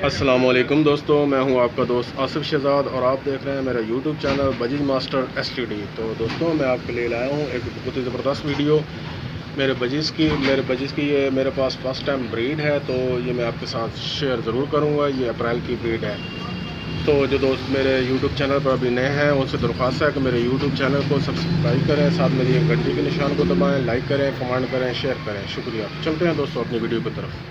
अस्सलामुअलैकुम दोस्तों, मैं हूं आपका दोस्त आसिफ शहजाद और आप देख रहे हैं मेरा YouTube channel budgies master STD. तो दोस्तों, मैं आपके लिए लाया हूं एक बहुत ही ज़बरदस्त वीडियो मेरे बजीज़ की ये मेरे पास फर्स्ट टाइम ब्रीड है, तो ये मैं आपके साथ शेयर ज़रूर करूंगा। ये अप्रैल की ब्रीड है। तो जो दोस्त मेरे यूट्यूब चैनल पर अभी नए हैं उनसे दरख्वास्त है कि मेरे यूट्यूब चैनल को सब्सक्राइब करें, साथ मेरी घंटी के निशान को दबाएँ, लाइक करें, कमेंट करें, शेयर करें। शुक्रिया। चलते हैं दोस्तों अपनी वीडियो की तरफ।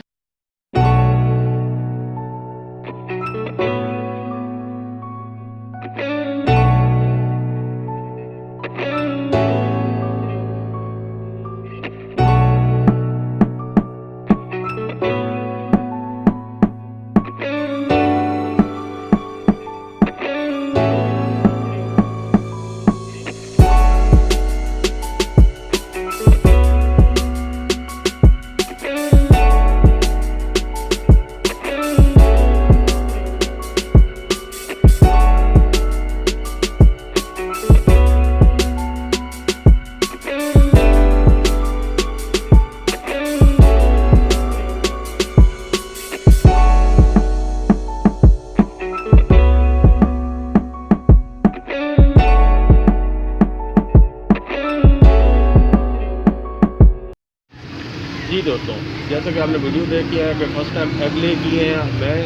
जी दोस्तों, जैसा कि आपने वीडियो देख किया है कि फर्स्ट टाइम एग ले किए हैं मैं।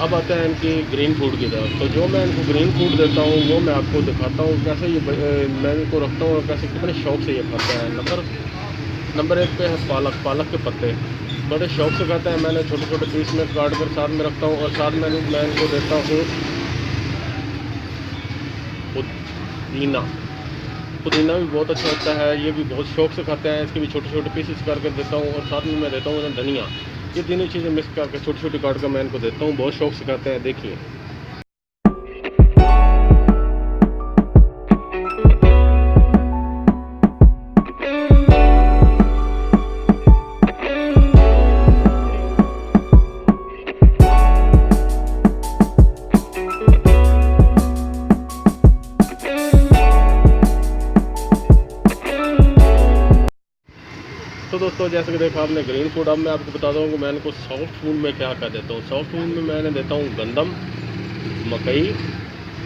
अब आता है इनकी ग्रीन फूड की तरफ। तो जो मैं इनको ग्रीन फूड देता हूँ वो मैं आपको दिखाता हूँ कैसे ये मैं इनको रखता हूँ और कैसे कितने शौक से ये खाता है। नंबर एक पे है पालक के पत्ते। बड़े शौक से खाता है। मैंने छोटे छोटे पीस में काट कर साथ में रखता हूँ और साथ में मैं इनको देता हूँ पुदीना भी बहुत अच्छा लगता है। ये भी बहुत शौक से खाते हैं। इसके भी छोटे छोटे पीसेस करके देता हूँ और साथ में मैं देता हूँ इन्हें धनिया। ये तीनों चीज़ें मिक्स करके छोटी छोटी काट कर मैं इनको देता हूँ। बहुत शौक से खाते हैं। देखिए, तो दोस्तों जैसे कि देखा आपने ग्रीन फूड। अब मैं आपको बताता हूँ कि मैं इनको सॉफ्ट फूड में क्या क्या देता हूँ। सॉफ्ट फूड में मैंने देता हूँ गंदम, मकई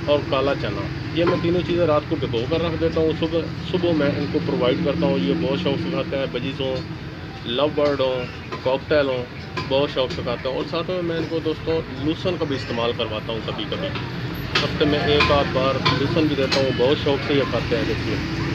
और काला चना। ये मैं तीनों चीज़ें रात को भिगो कर रख देता हूँ। सुबह मैं इनको प्रोवाइड करता हूँ। ये बहुत शौक से खाते हैं। बजीज हों, लव बर्ड हों, कॉकटेल हों, बहुत शौक से खाता हूँ। और साथ में मैं इनको दोस्तों लूसन का भी इस्तेमाल करवाता हूँ। कभी कभी हफ्ते में एक आध बार लूसन भी देता हूँ। बहुत शौक से ये खाते हैं। देखिए,